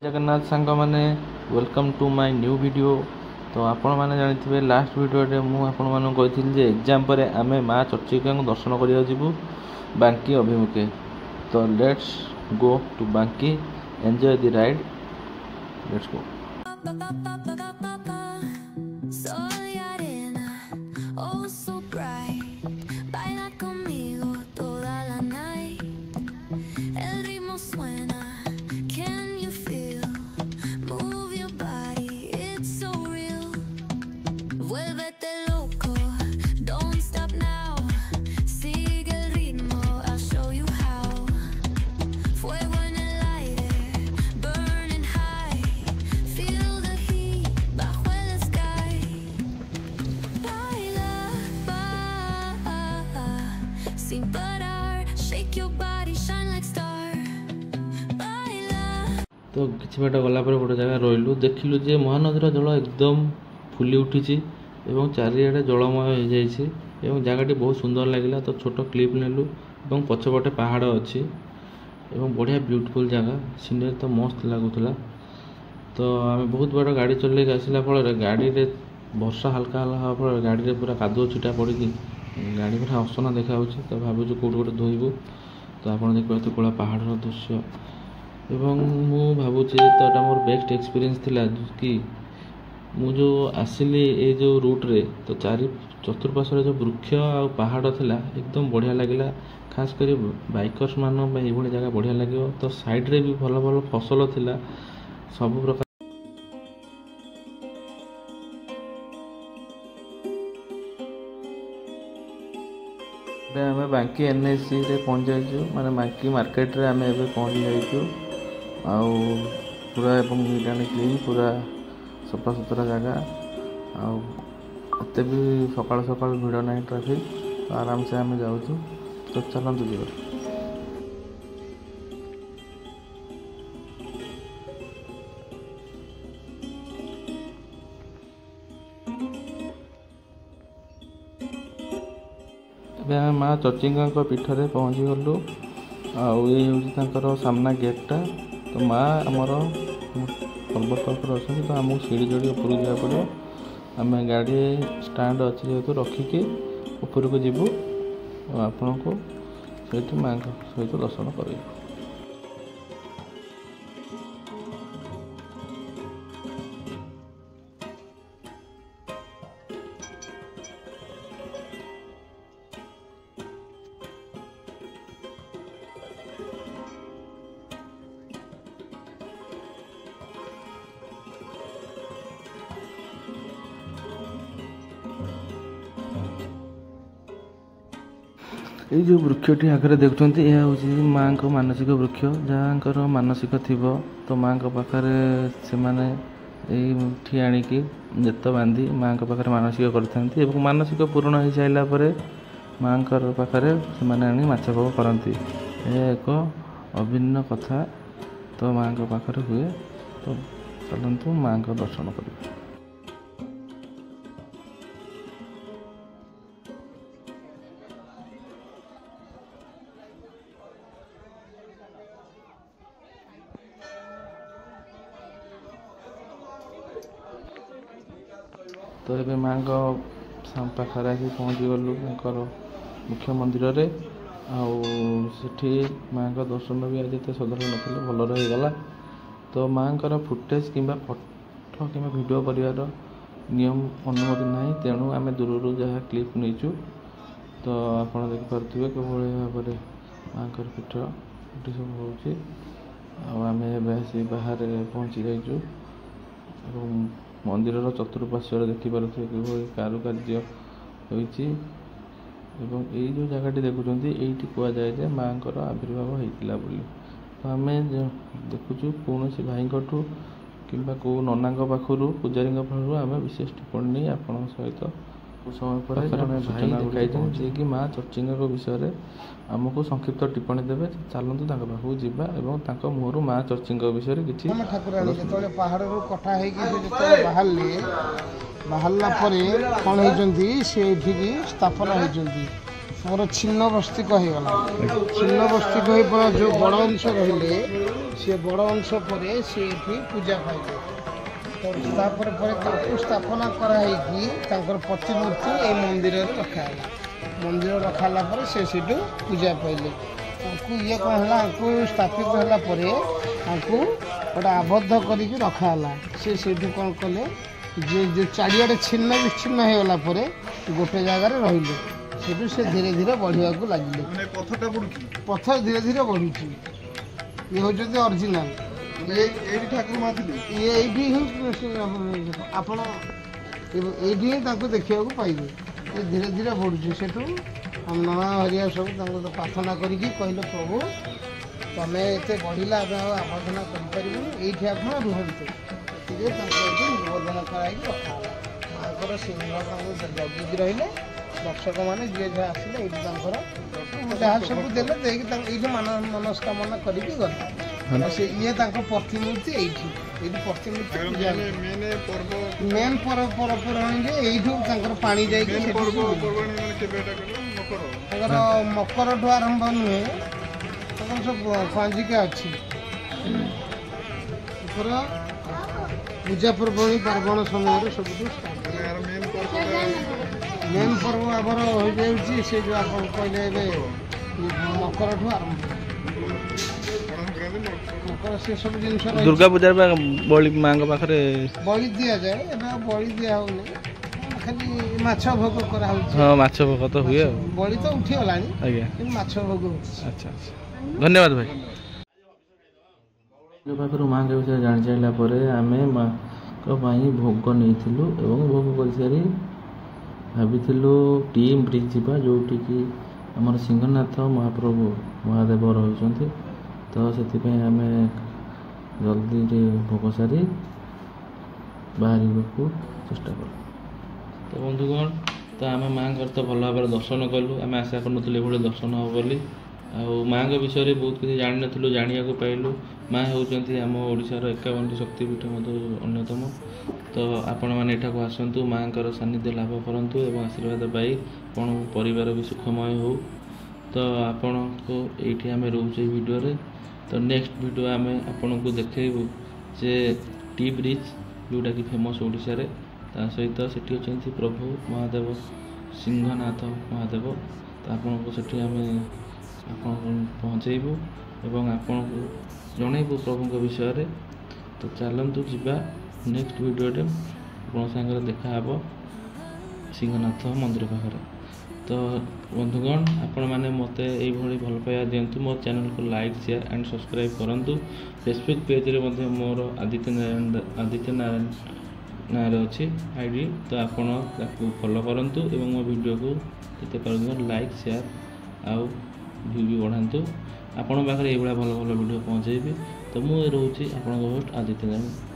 Jagannath song मैंने welcome to my new video. तो आपण मैंने जानी लास्ट वीडियो मु आपण मानक कही जे एग्जाम पर आम माँ चर्चिका दर्शन करा जीवु बांकी अभिमुखे। तो लेट्स गो टू बांकी, enjoy the ride, let's go. Soy arena, oh so bright. Baila conmigo toda la night. El ritmo suena, can you feel? Move your body, it's so real. Vuélvete loco, don't stop now. Sigue el ritmo, I'll show you how. Fuego en el aire, burning high. Feel the heat bajo el sky. Baila, sin parar, shake your body, shine like star. Baila. तो किसी बाट गला पर गोटे जगह रही देखिलु जे महानदीर जल एकदम फुली उठी एवं चारिआडे जलमय हो जाए जगह बहुत सुंदर लगे। तो छोट क्लिप नेलु और पछपटे पहाड़ अच्छी एवं बढ़िया ब्यूटीफुल जगह, सीनरी तो मस्त लगुला। तो आम बहुत बड़ गाड़ी चल आसला फल गाड़ी रे वर्षा हल्का हल्का हवा फल गाड़ी रे पूरा कादुଅ छिटा पड़ी गाड़ी पूरा असना देखा। तो भावुँ कौट गोटे धोबू। तो आप देखिए कला पहाड़ दृश्य एवं मु भावुँ तो यहाँ मोर बेस्ट एक्सपीरियंस थिला कि मु जो आसिली ये जो रूट रे तो चारि चतुर्पार्श्व जो वृक्ष आ पहाड़ थिला एकदम बढ़िया लगिला। खास कर बाइकर्स मान ये जगह बढ़िया लगे। तो साइड रे भी भल भल फसल थिला सब प्रकार। आम बांकी एनएससी रे पहुँच जाइए माने बांकी मार्केट रे आम एबे पहुँच जाइए पूरा एवं नीट एंड क्लीन पूरा सफा सुतरा जगह आते भी सकाल सकाल भिड़ ना ट्राफिक। तो आराम से आम जाऊँ। तो चलते जी आम माँ चर्चिका पीठ में पहुँची गलु। आर सामना गेटा। तो माँ आमर पर्वत पर अच्छा। तो आमको सीढ़ी चढ़ी ऊपर जावा पड़ो। आम गाड़ी स्टाण्ड अच्छी जेहतु रखिकी ऊपर को जीवु आपण को सहित माँ सहित दर्शन कर। ये जो वृक्षटी आगे देखुं यह हूँ माँ को मानसिक वृक्ष जहाँकर मानसिक थी तो माँ पाखे से मैंने आणिकी नेत बांधी माँ पाखे मानसिक करते मानसिक पूर्ण हो सारापर माँ पाखे से माछ भोग करती। यह एक अभिन्न कथा। तो माँ पाखे हुए। तो चलतु माँ को दर्शन कर। तो ये माँ पाखे आगे पहुँची गलु मुख्य मंदिर रे आठी माँ दर्शन भी आज एत साधारण ना भल रहीगला। तो माँ फुटेज कि फटो कि वीडियो कर नियम अनुमति ना तेणु आम दूर जहाँ क्लिप नहींचु। तो आप देखिपे कि भाव में माँ पीठ ये सब होमें आसी बाहर पहुँची जाइचु। मंदिर चतुर्पार्श्व देखिपे कि कारुकार्य होती। यही जो जगह देखुं ये कहुए माँ आविर्भाव होता बोली। तो आम देखुचु कौन भाई कि नना पाखु पूजारी पाखु आम विशेष टिप्पणी नहीं आपण सहित समय पर भाई देखाई जे कि माँ चर्चिका विषय आमको संक्षिप्त टिप्पणी देवे। चलतु पाखु जावा और मुहर माँ चर्चिका विषय किसी पहाड़ कटा बाहरला कौन होती स्थापना होती ମୋର ଛିନ୍ନ ବସ୍ତିକ ହେଇଗଲା। ଛିନ୍ନ ବସ୍ତିକ ହେଇ ପରା ଯେଉଁ ବଡ଼ ଅଂଶ ରହିଲେ ସେ ବଡ଼ ଅଂଶ ପରେ ସେ ଏଠି ପୂଜା ପାଇବେ। ତାପରେ ତାଙ୍କୁ ସ୍ଥାପନା କରାହେଇକି ତାଙ୍କର ପ୍ରତିମୂର୍ତ୍ତି ଏଇ ମନ୍ଦିରରେ ରଖାହେଲା। ମନ୍ଦିର ରଖାହେଲା ପରେ ସେ ସେଠୁ ପୂଜା ପାଇଲେ। ତାଙ୍କୁ ଇଏ କ'ଣ ହେଲା, ଆଙ୍କୁ ସ୍ଥାପିତ ହେଲା ପରେ ତାଙ୍କୁ ଗୋଟେ ଆବଦ୍ଧ କରିକି ରଖାହେଲା। ସେ ସେଇଠୁ କ'ଣ କଲେ, ଯେ ଚାରିଆଡ଼େ ଛିନ୍ନ ବିଚ୍ଛିନ୍ନ ହେଇଗଲା ପରେ ଗୋଟେ ଜାଗାରେ ରହିଲେ। ସେଠୁ ସେ ଧୀରେ ଧୀରେ ବଢ଼ିବାକୁ ଲାଗିଲେ। ପଥର ଧୀରେ ଧୀରେ ବଢ଼ୁଛି। ଇଏ ହେଉଛନ୍ତି ଅରିଜିନାଲ। ଇଏ ଏଇଠି ହିଁ ଆପଣ ଏଇଠି ହିଁ ତାଙ୍କୁ ଦେଖିବାକୁ ପାଇବେ। ଏ ଧୀରେ ଧୀରେ ବଢ଼ୁଛି। ସେଠୁ ନନା ହରିଆ ସବୁ ତାଙ୍କୁ ପ୍ରାର୍ଥନା କରିକି କହିଲେ, ପ୍ରଭୁ ତମେ ଏତେ ବଢ଼ିଲା, ଆମେ ଆଉ ଆରାଧନା କରିପାରିବୁନି, ଏଇଠି ଆପଣ ରୁହନ୍ତୁ। ସେଥିରେ ତାଙ୍କୁ ଏଠି ନିବେଦନ କରାଇକି ରଖାହେଲା। ତାଙ୍କର ସିଂହ ତାଙ୍କୁ ଜଗିକି ରହିଲେ। ଦର୍ଶକମାନେ ଯିଏ ଯାହା ଆସିଲେ ଏଇଠି ତାଙ୍କର ଯାହା ସବୁ ଦେଲେ, ଦେଇକି ତାଙ୍କୁ ଏଇଠି ମନସ୍କାମନା କରିକି ଗଲେ। ସେ ଇଏ ତାଙ୍କ ପ୍ରତିମୂର୍ତ୍ତି ଏଇଠି ପ୍ରତିମୂର୍ତ୍ତି ପୂଜା ମେନ୍ ପର୍ବପର୍ବାଣି ଯେ ଏଇଠୁ ତାଙ୍କର ପାଣି ଯାଇକି ତାଙ୍କର ମକରଠୁ ଆରମ୍ଭ ନୁହେଁ, ତାଙ୍କର ସବୁ ପାଞ୍ଜିକା ଅଛି। ତାଙ୍କର ପୂଜା ପର୍ବାଣୀ ପାର୍ବଣ ସମୟରେ ସବୁଠୁ ମେନ୍ ପର୍ବ ଆମର ହୋଇଯାଉଛି ସେ ଯେଉଁ ଆପଣ କହିଲେ ଏବେ ମକରଠୁ ଆରମ୍ଭ। ମକର ସେ ସବୁ ଜିନିଷ ଦୁର୍ଗା ପୂଜାରେ ବଳି ମାଙ୍କ ପାଖରେ ବଳି ଦିଆଯାଏ। ଏବେ ଆଉ ବଳି ଦିଆ ହେଉନି, ଖାଲି ମାଛ ଭୋଗ କରାହେଉଛି। ହଁ, ମାଛ ଭୋଗ ତ ହୁଏ ଆଉ। ବଳି ତ ଉଠିଗଲାଣି, ଆଜ୍ଞା, କିନ୍ତୁ ମାଛ ଭୋଗ ହେଉଛି। ଆଚ୍ଛା ଆଚ୍ଛା, ଧନ୍ୟବାଦ ଭାଇ। ପାଖରୁ ମାଙ୍କ ବିଷୟରେ ଜାଣି ସାରିଲା ପରେ ଆମେ ମାଙ୍କ ପାଇଁ ଭୋଗ ନେଇଥିଲୁ ଏବଂ ଭୋଗ କରିସାରି ଭାବିଥିଲୁ ଟି ବ୍ରିଜ୍ ଯିବା, ଯେଉଁଠିକି ଆମର ସିଂହନାଥ ମହାପ୍ରଭୁ ମହାଦେବ ରହିଛନ୍ତି। ତ ସେଥିପାଇଁ ଆମେ ଜଲ୍ଦିରେ ଭୋଗ ସାରି ବାହାରିବାକୁ ଚେଷ୍ଟା କଲୁ। ତ ବନ୍ଧୁଗଣ, ତ ଆମେ ମାଆଙ୍କର ତ ଭଲ ଭାବରେ ଦର୍ଶନ କଲୁ। ଆମେ ଆଶା କରୁନଥିଲୁ ଏଭଳି ଦର୍ଶନ ହେବ ବୋଲି। ଆଉ ମାଆଙ୍କ ବିଷୟରେ ବହୁତ କିଛି ଜାଣିନଥିଲୁ, ଜାଣିବାକୁ ପାଇଲୁ। ମାଆ ହେଉଛନ୍ତି ଆମ ଓଡ଼ିଶାର 51ଟି ଶକ୍ତିପୀଠ ମଧ୍ୟରୁ ଅନ୍ୟତମ। ତ ଆପଣମାନେ ଏଠାକୁ ଆସନ୍ତୁ, ମାଆଙ୍କର ସାନ୍ନିଧ୍ୟ ଲାଭ କରନ୍ତୁ ଏବଂ ଆଶୀର୍ବାଦ ପାଇ ଆପଣଙ୍କ ପରିବାର ବି ସୁଖମୟ ହେଉ। ତ ଆପଣଙ୍କୁ ଏଇଠି ଆମେ ରହୁଛୁ ଏଇ ଭିଡ଼ିଓରେ। ତ ନେକ୍ସଟ ଭିଡ଼ିଓ ଆମେ ଆପଣଙ୍କୁ ଦେଖେଇବୁ ଯେ ଟି ବ୍ରିଜ୍, ଯେଉଁଟାକି ଫେମସ୍ ଓଡ଼ିଶାରେ। ତା ସହିତ ସେଠି ଅଛନ୍ତି ପ୍ରଭୁ ମହାଦେବ, ସିଂହନାଥ ମହାଦେବ। ତ ଆପଣଙ୍କୁ ସେଠି ଆମେ ଆପଣଙ୍କୁ ପହଞ୍ଚେଇବୁ ଏବଂ ଆପଣଙ୍କୁ ଜଣେଇବୁ ପ୍ରଭୁଙ୍କ ବିଷୟରେ। ତ ଚାଲନ୍ତୁ ଯିବା ନେକ୍ସଟ ଭିଡ଼ିଓରେ ଆପଣଙ୍କ ସାଙ୍ଗରେ ଦେଖାହେବ ସିଂହନାଥ ମନ୍ଦିର ପାଖରେ। ତ ବନ୍ଧୁଗଣ, ଆପଣମାନେ ମୋତେ ଏଇଭଳି ଭଲ ପାଇବା ଦିଅନ୍ତୁ। ମୋ ଚ୍ୟାନେଲକୁ ଲାଇକ୍, ସେୟାର ଆଣ୍ଡ ସବସ୍କ୍ରାଇବ୍ କରନ୍ତୁ। ଫେସବୁକ୍ ପେଜ୍ରେ ମଧ୍ୟ ମୋର ଆଦିତ୍ୟ ନାରାୟଣ ନାଁରେ ଅଛି ID। ତ ଆପଣ ତାକୁ ଫଲୋ କରନ୍ତୁ ଏବଂ ମୋ ଭିଡ଼ିଓକୁ ଯେତେ ପାରୁଛନ୍ତି ଲାଇକ୍, ସେୟାର ଆଉ ଭ୍ୟୁ ବି ବଢ଼ାନ୍ତୁ। ଆପଣଙ୍କ ପାଖରେ ଏଇଭଳିଆ ଭଲ ଭଲ ଭିଡ଼ିଓ ପହଞ୍ଚେଇବି। ତ ମୁଁ ରହୁଛି ଆପଣଙ୍କ ହୋଷ୍ଟ ଆଦିତ୍ୟ ନାରାୟଣ।